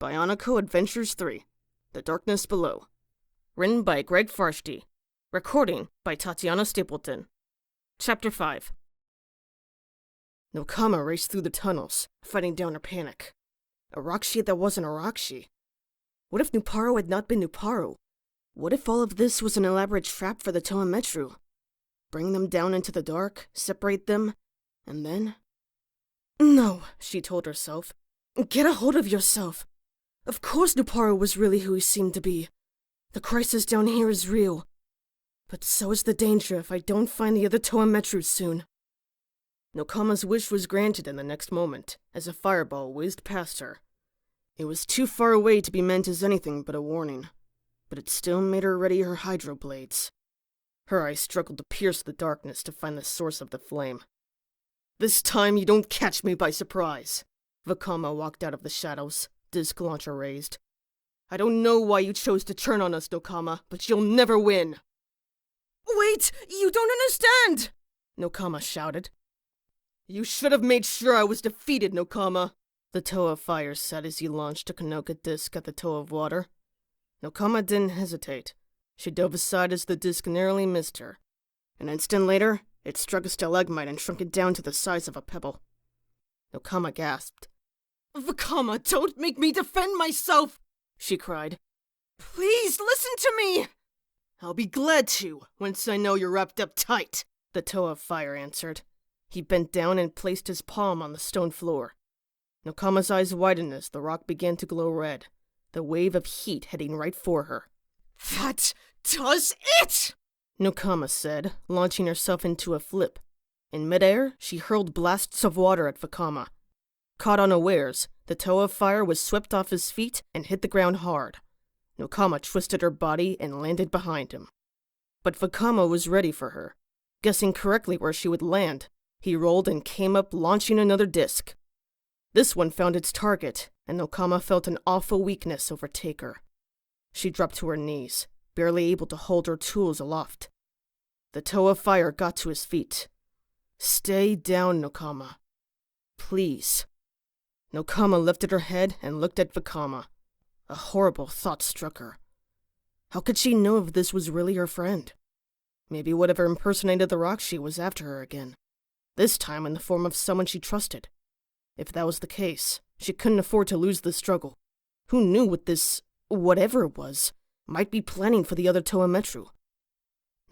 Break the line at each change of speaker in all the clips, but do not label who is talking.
BIONICLE Adventures 3 The Darkness Below. Written by Greg Farshty. Recording by Tatiana Stapleton. Chapter 5. Nokama raced through the tunnels, fighting down her panic. A Rockshi that wasn't a Rockshi. What if Nuparu had not been Nuparu? What if all of this was an elaborate trap for the Toametru? Bring them down into the dark, separate them, and then... No, she told herself. Get a hold of yourself. Of course Nuparu was really who he seemed to be. The crisis down here is real. But so is the danger if I don't find the other Toametru soon. Nokama's wish was granted in the next moment, as a fireball whizzed past her. It was too far away to be meant as anything but a warning, but it still made her ready her hydroblades. Her eyes struggled to pierce the darkness to find the source of the flame. This time you don't catch me by surprise. Vakama walked out of the shadows, disc launcher raised. I don't know why you chose to turn on us, Nokama, but you'll never win. Wait, you don't understand! Nokama shouted. You should have made sure I was defeated, Nokama, the toe of fire said as he launched a Kanoka disc at the toe of water. Nokama didn't hesitate. She dove aside as the disc narrowly missed her. An instant later, it struck a stalagmite and shrunk it down to the size of a pebble. Nokama gasped. Vakama, don't make me defend myself, she cried. Please listen to me! I'll be glad to, once I know you're wrapped up tight, the toe of fire answered. He bent down and placed his palm on the stone floor. Nokama's eyes widened as the rock began to glow red, the wave of heat heading right for her. That does it! Nokama said, launching herself into a flip. In midair, she hurled blasts of water at Vakama. Caught unawares, the toe of fire was swept off his feet and hit the ground hard. Nokama twisted her body and landed behind him. But Vakama was ready for her. Guessing correctly where she would land, he rolled and came up, launching another disc. This one found its target, and Nokama felt an awful weakness overtake her. She dropped to her knees, barely able to hold her tools aloft. The toe of fire got to his feet. Stay down, Nokama. Please. Nokama lifted her head and looked at Vakama. A horrible thought struck her. How could she know if this was really her friend? Maybe whatever impersonated the Rockshi was after her again. This time in the form of someone she trusted. If that was the case, she couldn't afford to lose the struggle. Who knew what this, whatever it was, might be planning for the other Toametru?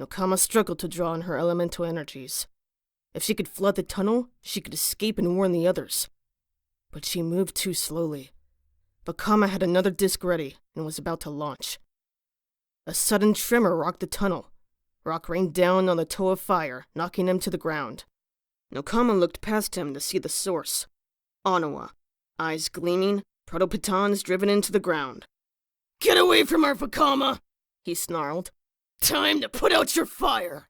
Nokama struggled to draw on her elemental energies. If she could flood the tunnel, she could escape and warn the others. But she moved too slowly. Vakama had another disc ready and was about to launch. A sudden tremor rocked the tunnel. Rock rained down on the toe of fire, knocking him to the ground. Nokama looked past him to see the source. Onawa, eyes gleaming, protopitons driven into the ground. Get away from her, Vakama! He snarled. Time to put out your fire!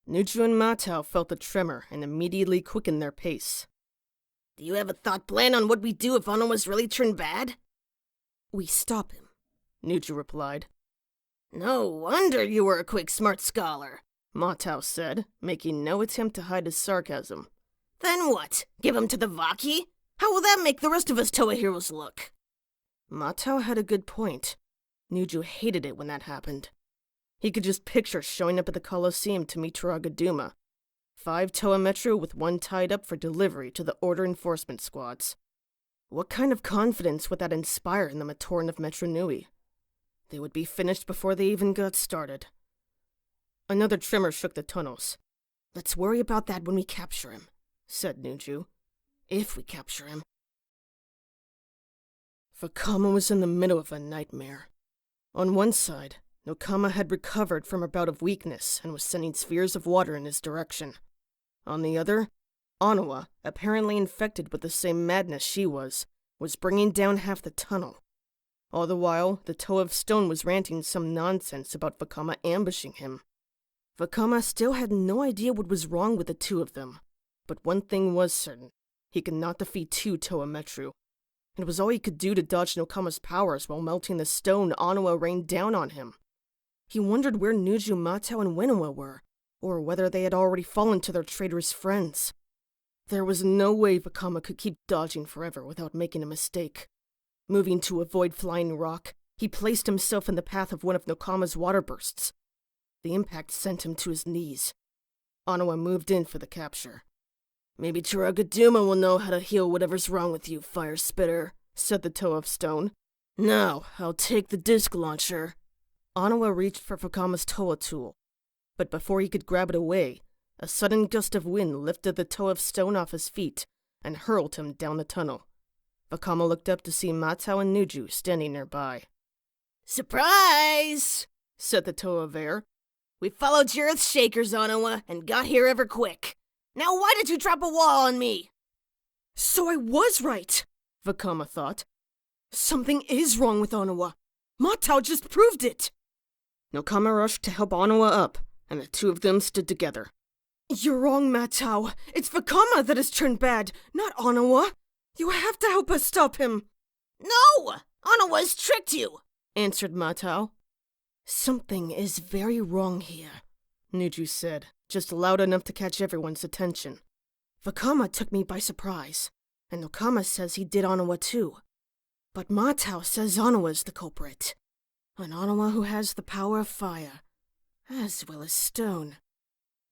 Nuju and Matao felt the tremor and immediately quickened their pace. Do you have a thought plan on what we do if Onawa's really turned bad? We stop him, Nuju replied. No wonder you were a quick, smart scholar, Matao said, making no attempt to hide his sarcasm. Then what? Give him to the Vaki? How will that make the rest of us Toa heroes look? Matao had a good point. Nuju hated it when that happened. He could just picture showing up at the Colosseum to meet Turagaduma. 5 Toametru with 1 tied up for delivery to the Order Enforcement Squads. What kind of confidence would that inspire in the Matoran of Metru Nui? They would be finished before they even got started. Another tremor shook the tunnels. Let's worry about that when we capture him, said Nuju. If we capture him. Vakama was in the middle of a nightmare. On one side, Nokama had recovered from a bout of weakness and was sending spheres of water in his direction. On the other, Onawa, apparently infected with the same madness she was bringing down half the tunnel. All the while, the toe of stone was ranting some nonsense about Vakama ambushing him. Vakama still had no idea what was wrong with the two of them, but one thing was certain. He could not defeat 2 Toametru. It was all he could do to dodge Nokama's powers while melting the stone Onawa rained down on him. He wondered where Nuju, Matao, and Winawa were, or whether they had already fallen to their traitorous friends. There was no way Vakama could keep dodging forever without making a mistake. Moving to avoid flying rock, he placed himself in the path of one of Nokama's water bursts. The impact sent him to his knees. Onawa moved in for the capture. "Maybe Chiragaduma will know how to heal whatever's wrong with you, Fire Spitter," said the Toe of Stone. "Now, I'll take the disc launcher." Onawa reached for Vakama's Toa tool, but before he could grab it away, a sudden gust of wind lifted the Toe of Stone off his feet and hurled him down the tunnel. Vakama looked up to see Matao and Nuju standing nearby. "Surprise!" said the Toe of Air. "We followed your Earth Shakers, Onawa, and got here ever quick. Now why did you drop a wall on me?" So I was right, Vakama thought. Something is wrong with Onawa. Matao just proved it. Nokama rushed to help Onawa up, and the two of them stood together. "You're wrong, Matao. It's Vakama that has turned bad, not Onawa. You have to help us stop him." "No! Onawa's tricked you," answered Matao. "Something is very wrong here," Nuju said, just loud enough to catch everyone's attention. "Vakama took me by surprise, and Nokama says he did Onawa too. But Matao says Onawa's the culprit. An Onawa who has the power of fire, as well as stone."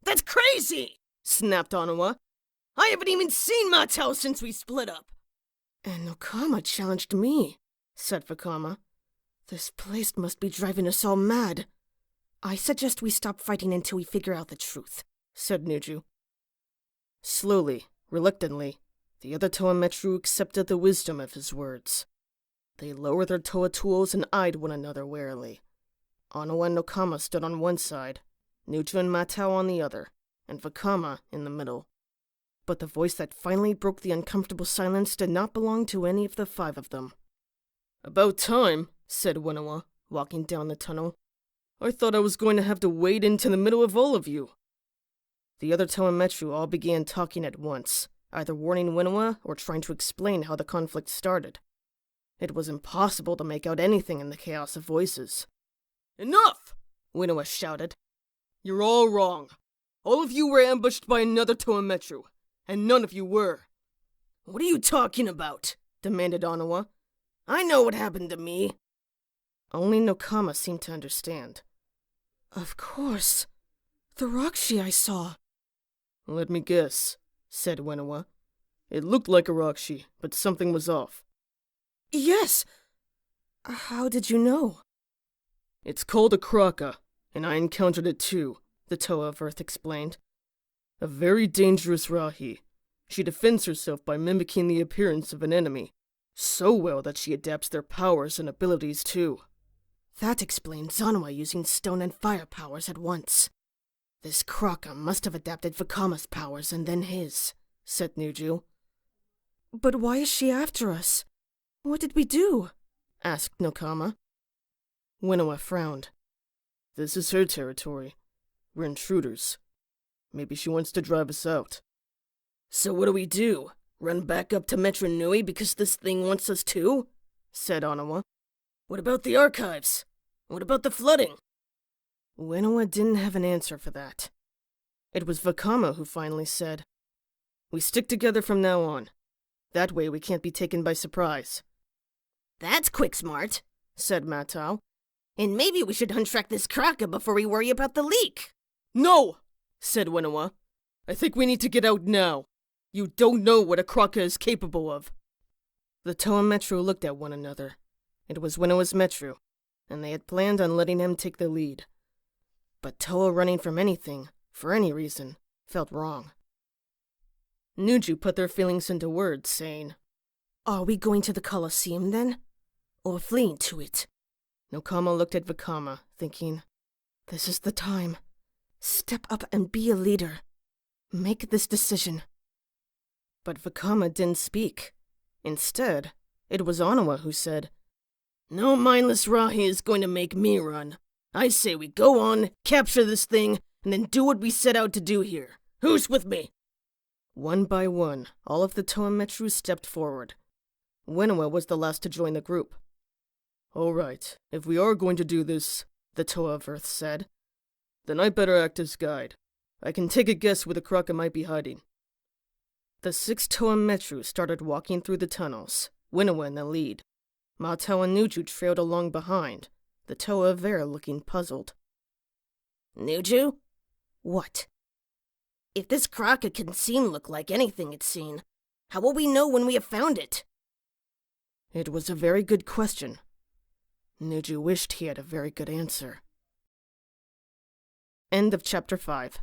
"That's crazy!" snapped Onawa. "I haven't even seen Matao since we split up." "And Nokama challenged me," said Vakama. "This place must be driving us all mad." "I suggest we stop fighting until we figure out the truth," said Nuju. Slowly, reluctantly, the other Toa Metru accepted the wisdom of his words. They lowered their Toa tools and eyed one another warily. Onawa and Nokama stood on one side, Nuju and Matao on the other, and Vakama in the middle. But the voice that finally broke the uncomfortable silence did not belong to any of the five of them. "About time," said Onawa, walking down the tunnel. "I thought I was going to have to wade into the middle of all of you." The other Toa Metru all began talking at once, either warning Onawa or trying to explain how the conflict started. It was impossible to make out anything in the chaos of voices. "Enough!" Onawa shouted. "You're all wrong. All of you were ambushed by another Toa Metru, and none of you were." "What are you talking about?" demanded Onawa. "I know what happened to me." Only Nokama seemed to understand. "Of course. The Rakshi I saw." "Let me guess," said Onawa. "It looked like a Rakshi, but something was off." "Yes. How did you know?" "It's called a Kraka, and I encountered it too," the Toa of Earth explained. "A very dangerous Rahi. She defends herself by mimicking the appearance of an enemy, so well that she adapts their powers and abilities too." That explains Onawa using stone and fire powers at once. "This Kraka must have adapted Vakama's powers and then his," said Nuju. "But why is she after us? What did we do?" asked Nokama. Onawa frowned. "This is her territory. We're intruders. Maybe she wants to drive us out." "So what do? Run back up to Metro Nui because this thing wants us too?" said Onawa. "What about the archives? What about the flooding?" Onawa didn't have an answer for that. It was Vakama who finally said, "We stick together from now on. That way we can't be taken by surprise." "That's quick smart," said Matao. "And maybe we should untrack this Kraka before we worry about the leak." "No!" said Onawa. "I think we need to get out now. You don't know what a Kraka is capable of." The Toa Metru looked at one another. It was Onawa's Metru, and they had planned on letting him take the lead. But Toa running from anything, for any reason, felt wrong. Nuju put their feelings into words, saying, "Are we going to the Colosseum then? Or fleeing to it?" Nokama looked at Vakama, thinking, "This is the time. Step up and be a leader. Make this decision." But Vakama didn't speak. Instead, it was Onawa who said, "No mindless Rahi is going to make me run. I say we go on, capture this thing, and then do what we set out to do here. Who's with me?" One by one, all of the Toa Metru stepped forward. Onawa was the last to join the group. "All right, if we are going to do this," the Toa of Earth said, "then I better act as guide. I can take a guess where the Kraka might be hiding." The 6 Toa Metru started walking through the tunnels, Winnowa in the lead. Matao and Nuju trailed along behind, the Toa of Air looking puzzled.
Nuju?
What?
If this Kraka can look like anything it's seen, how will we know when we have found it?
It was a very good question. Nuju wished he had a very good answer. End of Chapter 5.